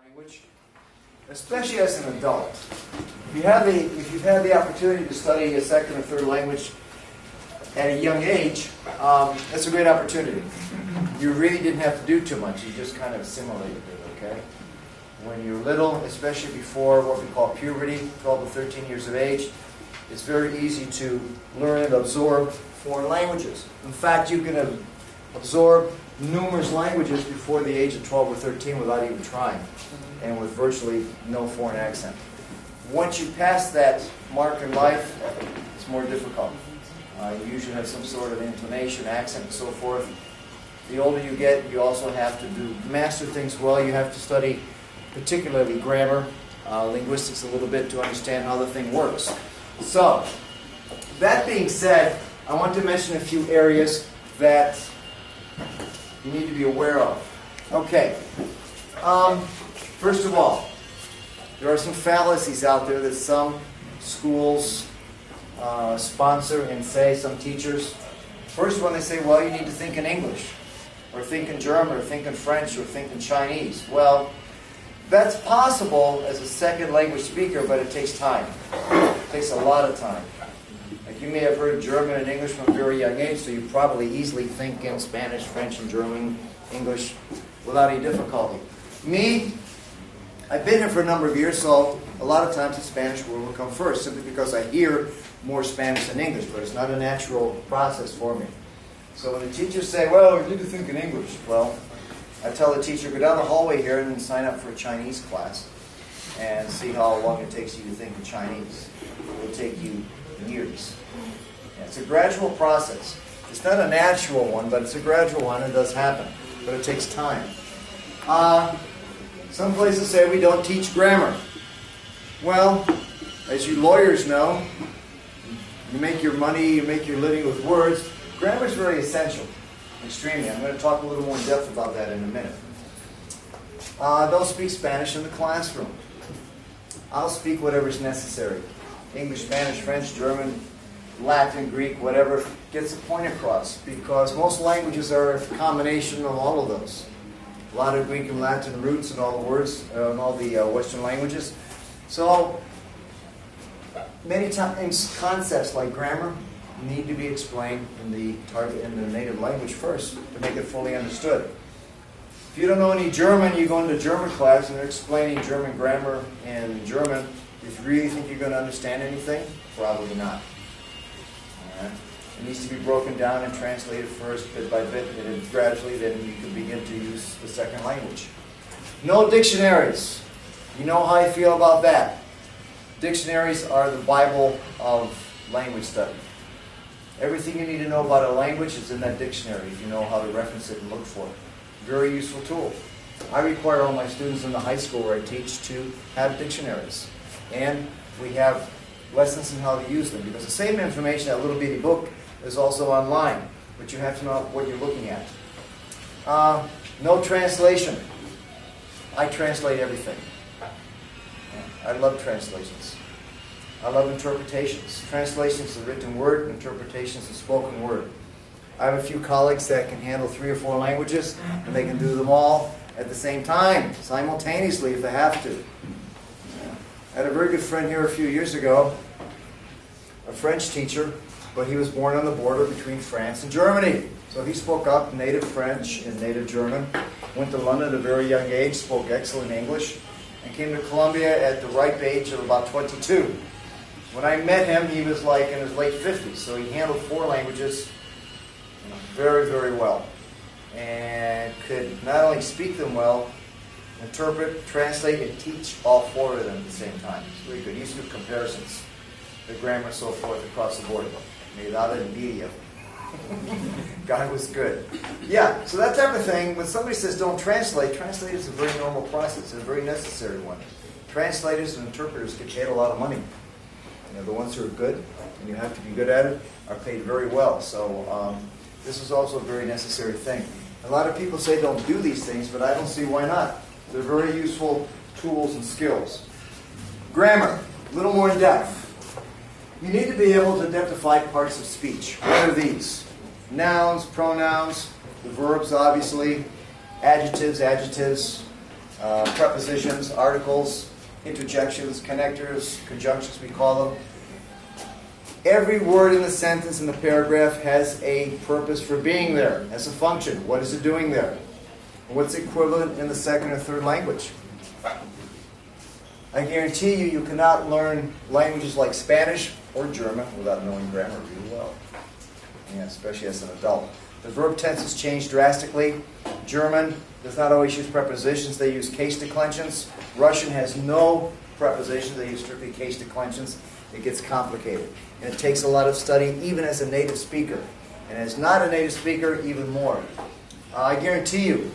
language, especially as an adult. If you've had the opportunity to study a second or third language at a young age, that's a great opportunity. You really didn't have to do too much. You just kind of assimilated it, okay? When you're little, especially before what we call puberty, 12 to 13 years of age, it's very easy to learn and absorb foreign languages. In fact, you can absorb numerous languages before the age of 12 or 13 without even trying, and with virtually no foreign accent. Once you pass that mark in life, it's more difficult. You usually have some sort of intonation, accent, and so forth. The older you get, you also have to master things well. You have to study particularly grammar, linguistics a little bit to understand how the thing works. So, that being said, I want to mention a few areas that you need to be aware of. Okay. First of all, there are some fallacies out there that some schools sponsor and say, some teachers. First one, they say, well, you need to think in English, or think in German, or think in French, or think in Chinese. Well, that's possible as a second language speaker, but it takes time. It takes a lot of time. Like you may have heard German and English from a very young age, so you probably easily think in Spanish, French, and German, English without any difficulty. Me, I've been here for a number of years, so a lot of times the Spanish word will come first, simply because I hear more Spanish than English, but it's not a natural process for me. So when the teachers say, well, you need to think in English, well, I tell the teacher, go down the hallway here and then sign up for a Chinese class and see how long it takes you to think in Chinese. It will take you years. And it's a gradual process. It's not a natural one, but it's a gradual one. It does happen, but it takes time. Some places say we don't teach grammar. Well, as you lawyers know, you make your money, you make your living with words. Grammar is very essential, extremely. I'm going to talk a little more in depth about that in a minute. Don't speak Spanish in the classroom. I'll speak whatever's necessary. English, Spanish, French, German, Latin, Greek, whatever gets the point across, because most languages are a combination of all of those. A lot of Greek and Latin roots in all the words, in all the Western languages. So, many times concepts like grammar need to be explained in the native language first to make it fully understood. If you don't know any German, you go into German class and they're explaining German grammar in German. If you really think you're going to understand anything, probably not. All right? It needs to be broken down and translated first, bit by bit, and then gradually then you can begin to use the second language. No dictionaries. You know how I feel about that. Dictionaries are the Bible of language study. Everything you need to know about a language is in that dictionary if you know how to reference it and look for it. Very useful tool. I require all my students in the high school where I teach to have dictionaries. And we have lessons in how to use them, because the same information, that little bitty book, is also online, but you have to know what you're looking at. No translation. I translate everything. I love translations. I love interpretations. Translations is a written word, interpretations is a spoken word. I have a few colleagues that can handle 3 or 4 languages, and they can do them all at the same time, simultaneously if they have to. I had a very good friend here a few years ago, a French teacher, but he was born on the border between France and Germany. So he spoke up native French and native German, went to London at a very young age, spoke excellent English, and came to Columbia at the ripe age of about 22. When I met him, he was like in his late 50s, so he handled 4 languages very, very well, and could not only speak them well, interpret, translate, and teach all 4 of them at the same time. It's very good. He used to do comparisons, the grammar and so forth across the board. Without envidia. Guy was good. Yeah, so that type of thing, when somebody says don't translate, translate is a very normal process, and a very necessary one. Translators and interpreters get paid a lot of money. You know, the ones who are good, and you have to be good at it, are paid very well. So this is also a very necessary thing. A lot of people say don't do these things, but I don't see why not. They're very useful tools and skills. Grammar, a little more in depth. You need to be able to identify parts of speech. What are these? Nouns, pronouns, the verbs obviously, adjectives, prepositions, articles, interjections, connectors, conjunctions we call them. Every word in the sentence in the paragraph has a purpose for being there, has a function. What is it doing there? What's equivalent in the second or third language? I guarantee you, you cannot learn languages like Spanish or German without knowing grammar really well. Yeah, especially as an adult. The verb tenses change drastically. German does not always use prepositions. They use case declensions. Russian has no prepositions. They use strictly case declensions. It gets complicated. And it takes a lot of study, even as a native speaker. And as not a native speaker, even more. I guarantee you,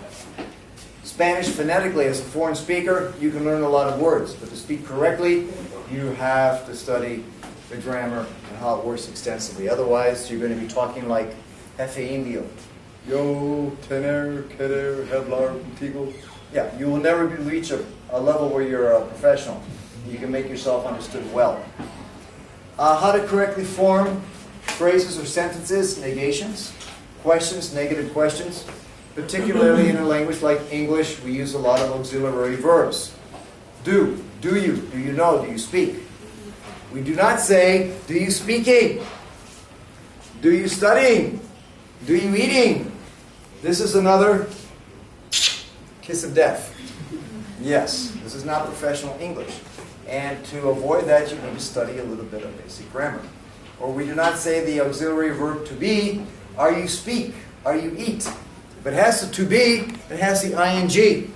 Spanish phonetically, as a foreign speaker, you can learn a lot of words. But to speak correctly, you have to study the grammar and how it works extensively. Otherwise, you're going to be talking like Efe Indio. Yo, tener, querer, hablar, contigo. Yeah, you will never reach a level where you're a professional. You can make yourself understood well. How to correctly form phrases or sentences, negations, questions, negative questions. Particularly in a language like English, we use a lot of auxiliary verbs. Do you know, do you speak? We do not say, do you speaking? Do you studying? Do you eating? This is another kiss of death. Yes, this is not professional English. And to avoid that, you need to study a little bit of basic grammar. Or we do not say the auxiliary verb to be, are you speak, are you eat. If it has the to be, it has the ing.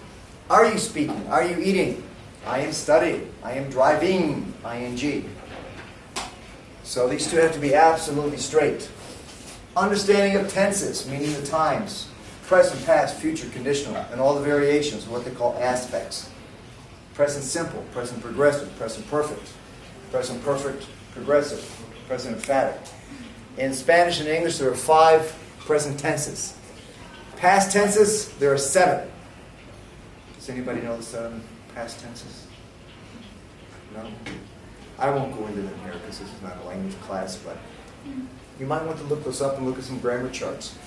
Are you speaking? Are you eating? I am studying. I am driving. ing. So these two have to be absolutely straight. Understanding of tenses, meaning the times. Present, past, future, conditional, and all the variations of what they call aspects. Present simple, present progressive, present perfect, progressive, present emphatic. In Spanish and English, there are 5 present tenses. Past tenses, there are 7. Does anybody know the 7 past tenses? No? I won't go into them here because this is not a language class, but you might want to look those up and look at some grammar charts.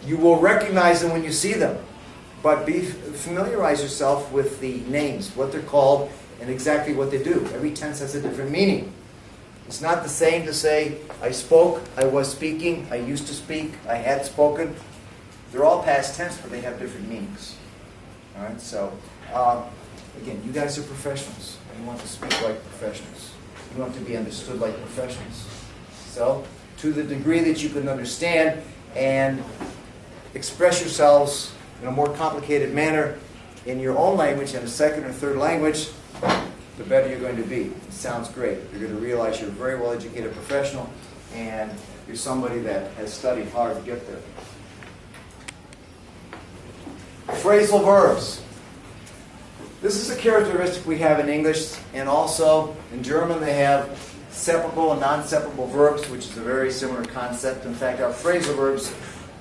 You will recognize them when you see them, but familiarize yourself with the names, what they're called, and exactly what they do. Every tense has a different meaning. It's not the same to say, I spoke, I was speaking, I used to speak, I had spoken. They're all past tense, but they have different meanings. All right, so again, you guys are professionals. You want to speak like professionals. You want to be understood like professionals. So, to the degree that you can understand and express yourselves in a more complicated manner in your own language and a second or third language, the better you're going to be. It sounds great. You're going to realize you're a very well-educated professional and you're somebody that has studied hard to get there. Phrasal verbs. This is a characteristic we have in English, and also in German they have separable and non-separable verbs, which is a very similar concept. In fact, our phrasal verbs,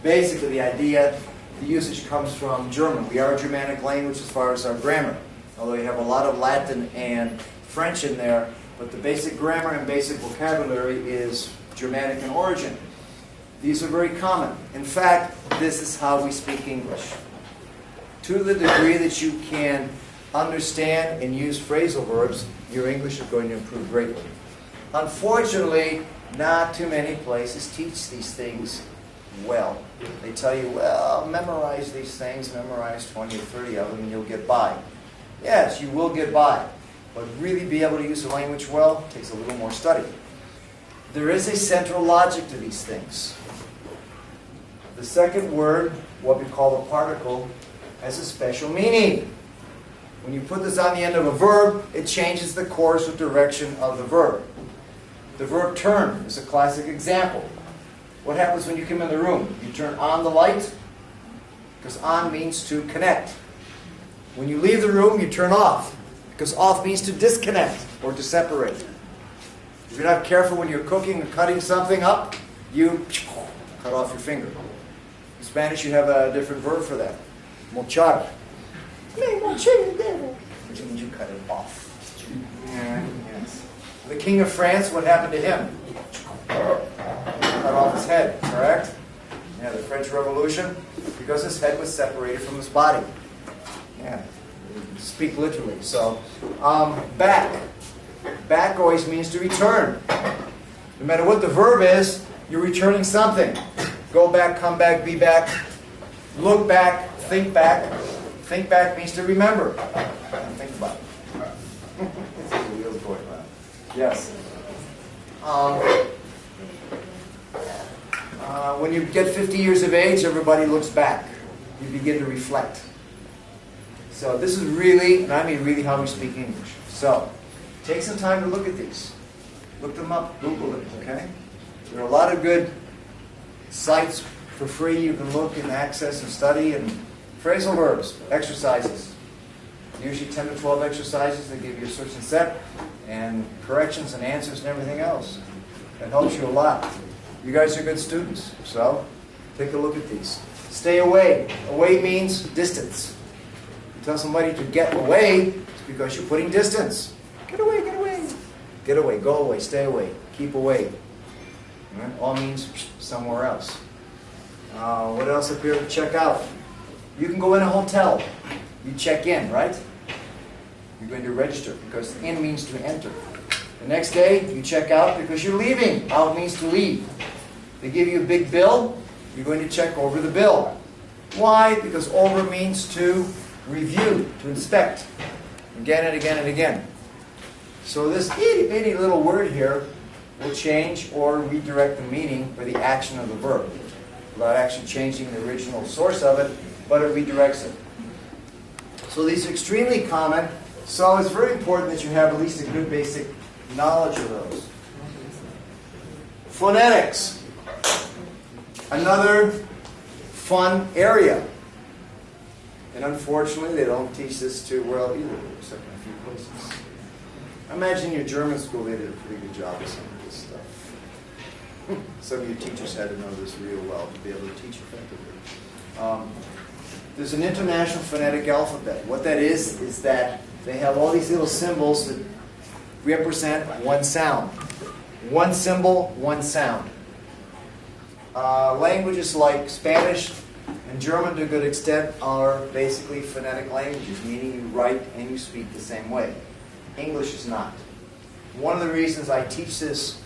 basically the idea, the usage comes from German. We are a Germanic language as far as our grammar, although you have a lot of Latin and French in there, but the basic grammar and basic vocabulary is Germanic in origin. These are very common. In fact, this is how we speak English. To the degree that you can understand and use phrasal verbs, your English is going to improve greatly. Unfortunately, not too many places teach these things well. They tell you, well, memorize these things, memorize 20 or 30 of them, and you'll get by. Yes, you will get by. But really be able to use the language well takes a little more study. There is a central logic to these things. The second word, what we call a particle, has a special meaning. When you put this on the end of a verb, it changes the course or direction of the verb. The verb turn is a classic example. What happens when you come in the room? You turn on the light, because on means to connect. When you leave the room, you turn off, because off means to disconnect or to separate. If you're not careful when you're cooking or cutting something up, you cut off your finger. In Spanish, you have a different verb for that. Mochar. Which means you cut it off. Yes. The king of France, what happened to him? Cut off his head, correct? Yeah, the French Revolution, because his head was separated from his body. Yeah, speak literally. So, back. Back always means to return. No matter what the verb is, you're returning something. Go back, come back, be back, look back, think back. Think back means to remember. Think about it. The wheels going around. Yes. When you get 50 years of age, everybody looks back. You begin to reflect. So this is really, and I mean really, how we speak English. So take some time to look at these. Look them up, Google it, okay? There are a lot of good sites for free you can look and access and study. And phrasal verbs, exercises. Usually 10 to 12 exercises. They give you a search and set, and corrections and answers and everything else. That helps you a lot. You guys are good students, so take a look at these. Stay away. Away means distance. You tell somebody to get away, it's because you're putting distance. Get away, get away. Get away, go away, stay away, keep away. All means somewhere else. What else up here to check out? You can go in a hotel. You check in, right? You're going to register because in means to enter. The next day, you check out because you're leaving. Out means to leave. They give you a big bill. You're going to check over the bill. Why? Because over means to review, to inspect. Again and again and again. So this itty-bitty little word here will change or redirect the meaning or the action of the verb without actually changing the original source of it, but it redirects it. So these are extremely common, so it's very important that you have at least a good basic knowledge of those. Phonetics. Another fun area. And unfortunately, they don't teach this too well either, except in a few places. I imagine your German school, they did a pretty good job with some of this stuff. Some of your teachers had to know this real well to be able to teach effectively. There's an international phonetic alphabet. What that is that they have all these little symbols that represent one sound. One symbol, one sound. Languages like Spanish and German to a good extent are basically phonetic languages, meaning you write and you speak the same way. English is not. One of the reasons I teach this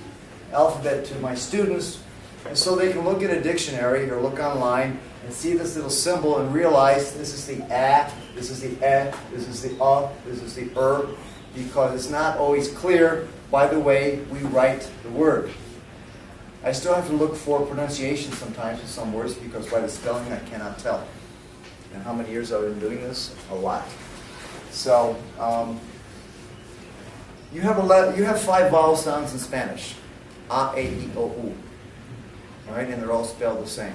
alphabet to my students is so they can look at a dictionary or look online and see this little symbol and realize this is the a, this is the e, this is the this is the because it's not always clear by the way we write the word. I still have to look for pronunciation sometimes in some words because by the spelling I cannot tell. And how many years I've been doing this? A lot. So you have 5 vowel sounds in Spanish. A, E, I, O, U. All right, and they're all spelled the same.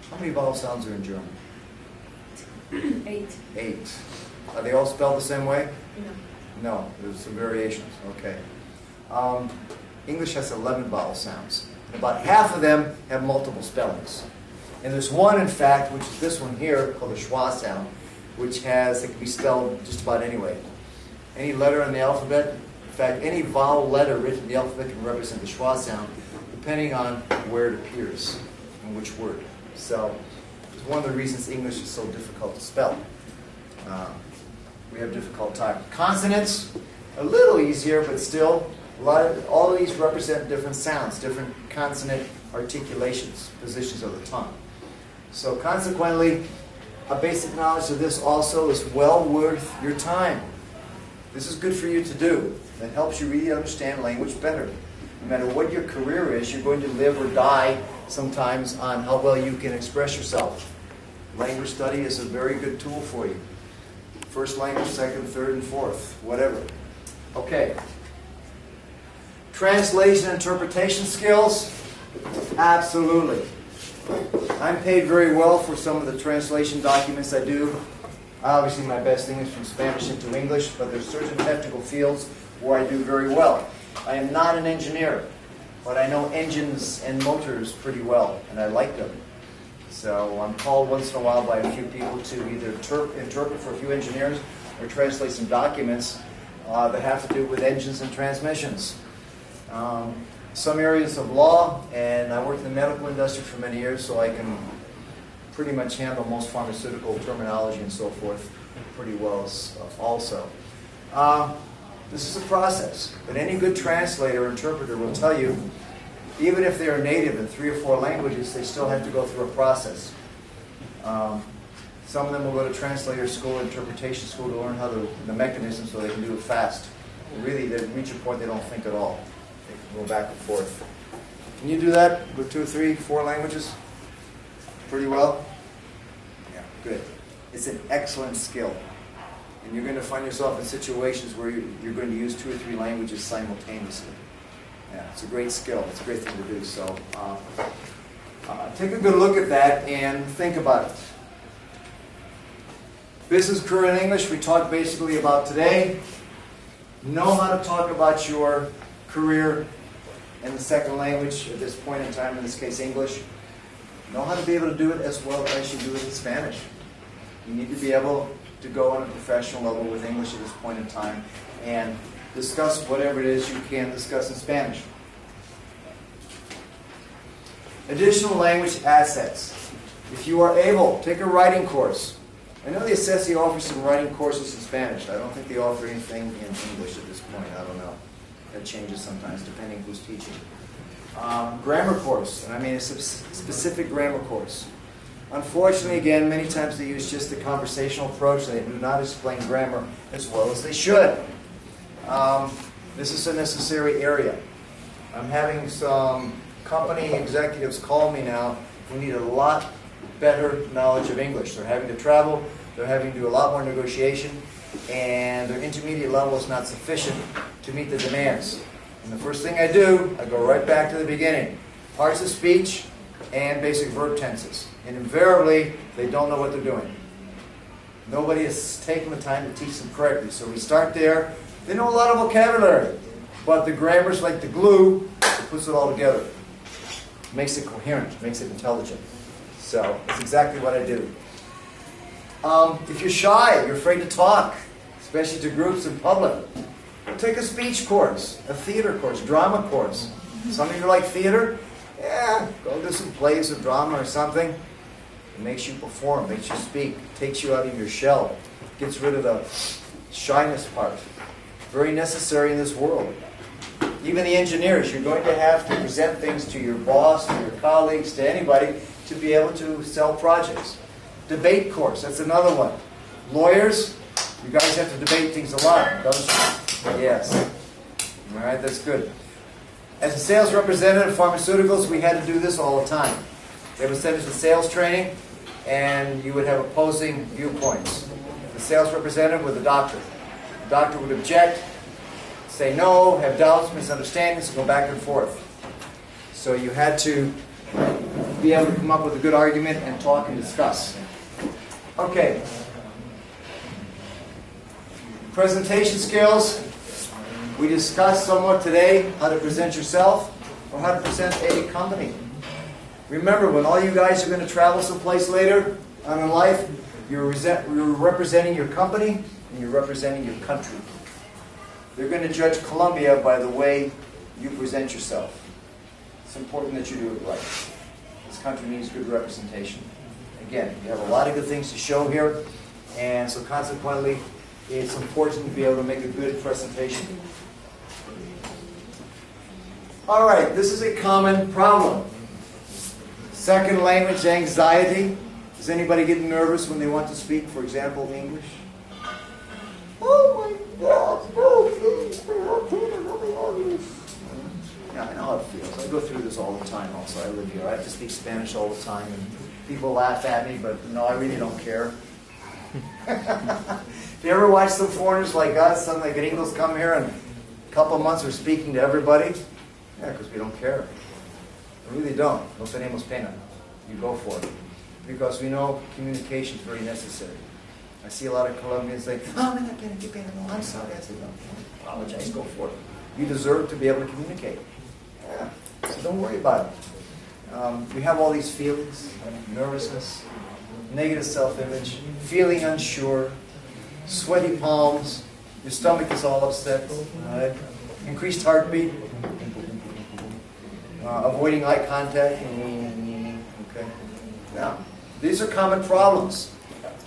How many vowel sounds are in German? 8. 8. Are they all spelled the same way? No. No, there's some variations. Okay. English has 11 vowel sounds. About half of them have multiple spellings. And there's one, in fact, which is this one here, called the schwa sound, which it can be spelled just about any way. Any letter in the alphabet, in fact, any vowel letter written in the alphabet can represent the schwa sound, depending on where it appears and which word. So it's one of the reasons English is so difficult to spell. We have a difficult time. Consonants, a little easier, but still, all of these represent different sounds, different consonant articulations, positions of the tongue. So consequently, a basic knowledge of this also is well worth your time. This is good for you to do. It helps you really understand language better. No matter what your career is, you're going to live or die sometimes on how well you can express yourself. Language study is a very good tool for you. First language, second, third, and fourth, whatever. Okay. Translation and interpretation skills? Absolutely. I'm paid very well for some of the translation documents I do. Obviously my best thing is from Spanish into English, but there's certain technical fields where I do very well. I am not an engineer, but I know engines and motors pretty well, and I like them. So I'm called once in a while by a few people to either interpret for a few engineers or translate some documents that have to do with engines and transmissions. Some areas of law, and I worked in the medical industry for many years, so I can pretty much handle most pharmaceutical terminology and so forth pretty well also. This is a process, but any good translator or interpreter will tell you, even if they are native in 3 or 4 languages, they still have to go through a process. Some of them will go to translator school, interpretation school to learn how the mechanism so they can do it fast. Really, they reach a point they don't think at all. They can go back and forth. Can you do that with 2, 3, 4 languages? Pretty well? Yeah, good. It's an excellent skill. And you're going to find yourself in situations where you're going to use 2 or 3 languages simultaneously. Yeah, it's a great skill. It's a great thing to do. So take a good look at that and think about it. Business career in English, we talked basically about today. Know how to talk about your career in the second language at this point in time, in this case English. Know how to be able to do it as well as you do it in Spanish. You need to be able to go on a professional level with English at this point in time and discuss whatever it is you can discuss in Spanish. Additional language assets. If you are able, take a writing course. I know the Assessee offers some writing courses in Spanish. I don't think they offer anything in English at this point. I don't know. That changes sometimes depending who's teaching. Grammar course, and I mean a specific grammar course. Unfortunately, again, many times they use just the conversational approach. They do not explain grammar as well as they should. This is a necessary area. I'm having some company executives call me now who need a lot better knowledge of English. They're having to travel, they're having to do a lot more negotiation, and their intermediate level is not sufficient to meet the demands. And the first thing I do, I go right back to the beginning. Parts of speech and basic verb tenses. And invariably, they don't know what they're doing. Nobody has taken the time to teach them correctly. So we start there. They know a lot of vocabulary, but the grammar's like the glue that puts it all together. Makes it coherent, makes it intelligent. So that's exactly what I do. If you're shy, you're afraid to talk, especially to groups in public, take a speech course, a theater course, drama course. Some of you like theater? Yeah, go do some plays or drama or something. It makes you perform, makes you speak, takes you out of your shell, gets rid of the shyness part. Very necessary in this world. Even the engineers, you're going to have to present things to your boss, to your colleagues, to anybody to be able to sell projects. Debate course, that's another one. Lawyers, you guys have to debate things a lot, don't you? Yes. All right, that's good. As a sales representative of pharmaceuticals, we had to do this all the time. They would send us to sales training, and you would have opposing viewpoints. The sales representative with the doctor. The doctor would object, say no, have doubts, misunderstandings, and go back and forth. So you had to be able to come up with a good argument and talk and discuss. Okay. Presentation skills. We discussed somewhat today how to present yourself or how to present a company. Remember, when all you guys are going to travel someplace later on in life, you're representing your company and you're representing your country. They're going to judge Columbia by the way you present yourself. It's important that you do it right. This country needs good representation. Again, you have a lot of good things to show here, and so consequently, it's important to be able to make a good presentation. All right, this is a common problem. Second language anxiety. Does anybody get nervous when they want to speak, for example, English? Oh my God! Yeah, I know how it feels. I go through this all the time also. I live here. I have to speak Spanish all the time, and people laugh at me, but no, I really don't care. If you ever watch some foreigners like us, some like gringos come here and a couple of months we're speaking to everybody? Yeah, because we don't care. We really don't. No tenemos pena. You go for it. Because we know communication is very necessary. I see a lot of Colombians say, oh, man, I'm sorry. I said, no, apologize, go for it. You deserve to be able to communicate. Yeah. So don't worry about it. We have all these feelings, nervousness, negative self-image, feeling unsure, sweaty palms, your stomach is all upset, right? Increased heartbeat, avoiding eye contact. Okay. Now, These are common problems.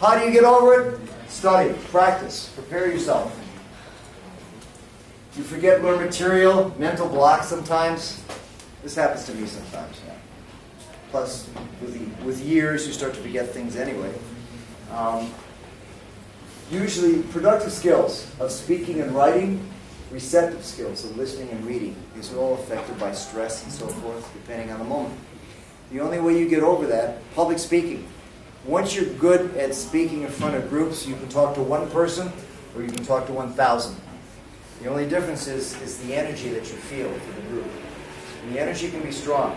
How do you get over it? Study, practice, prepare yourself. You forget more material, mental blocks sometimes. This happens to me sometimes. Yeah. Plus, with years, you start to forget things anyway. Usually, productive skills of speaking and writing, receptive skills of listening and reading, these are all affected by stress and so forth, depending on the moment. The only way you get over that, public speaking. Once you're good at speaking in front of groups, you can talk to one person or you can talk to 1,000. The only difference is the energy that you feel for the group. And the energy can be strong.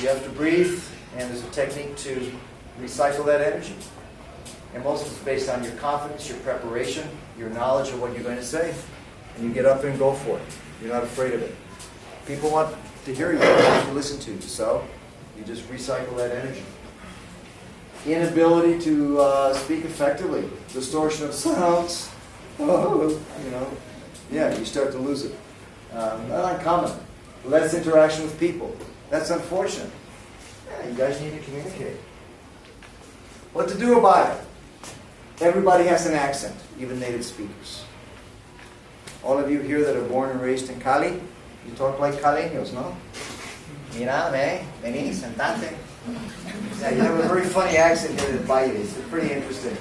You have to breathe, and there's a technique to recycle that energy. And most of it's based on your confidence, your preparation, your knowledge of what you're going to say. And you get up and go for it. You're not afraid of it. People want to hear you, they want to listen to you. So you just recycle that energy. Inability to speak effectively. Distortion of sounds. Oh, yeah, you start to lose it. Not uncommon. Less interaction with people. That's unfortunate. Yeah, you guys need to communicate. What to do about it? Everybody has an accent, even native speakers. All of you here that are born and raised in Cali, you talk like Caleños, no? Mira, vení, sentate. Yeah, you have a very funny accent here in Valle. It's pretty interesting.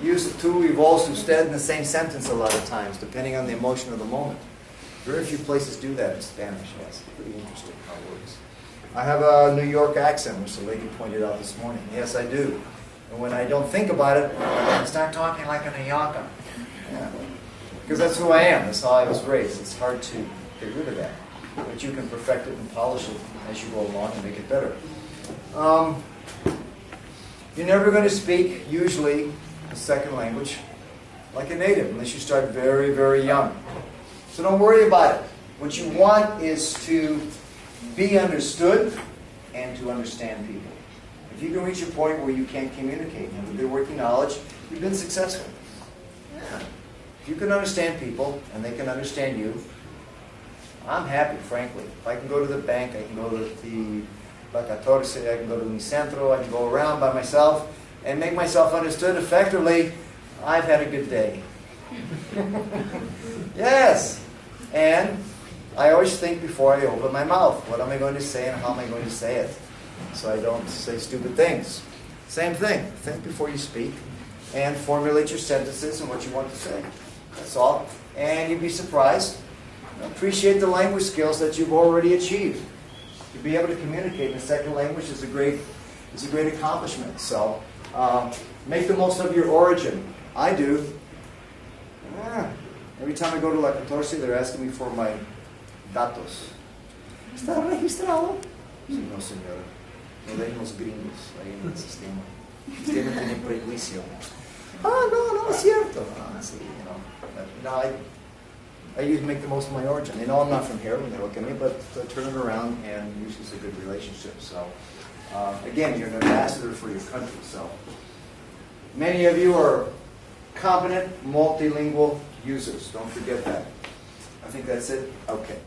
Use the two evolves usted in the same sentence a lot of times, depending on the emotion of the moment. Very few places do that in Spanish. Yes, it's pretty interesting how it works. I have a New York accent, which the lady pointed out this morning. Yes, I do. And when I don't think about it, I start talking like a New Yorker. Yeah. Because that's who I am. That's how I was raised. It's hard to get rid of that. But you can perfect it and polish it as you go along and make it better. You're never going to speak, usually, a second language like a native, unless you start very, very young. So don't worry about it. What you want is to be understood and to understand people. If you can reach a point where you can't communicate and have a good working knowledge, you've been successful. Yeah. If you can understand people and they can understand you, I'm happy, frankly. If I can go to the bank, I can go to the La Catorce, I can go to Unicentro, I can go around by myself and make myself understood effectively, I've had a good day. Yes. And I always think before I open my mouth, what am I going to say and how am I going to say it? So I don't say stupid things. Same thing. Think before you speak and formulate your sentences and what you want to say. That's all. And you'd be surprised. Appreciate the language skills that you've already achieved. To be able to communicate in a second language is a great accomplishment. So make the most of your origin. I do. Every time I go to La Catorce, they're asking me for my datos. ¿Está registrado? Sí, no, señora. No dejen los gringos ahí en el sistema. El sistema tiene prejuicio. No, es cierto. Sí, I usually make the most of my origin. They know I'm not from here when they look at me, but I turn it around and usually it's a good relationship. So, again, you're an ambassador for your country. So, many of you are competent, multilingual users. Don't forget that. I think that's it. Okay.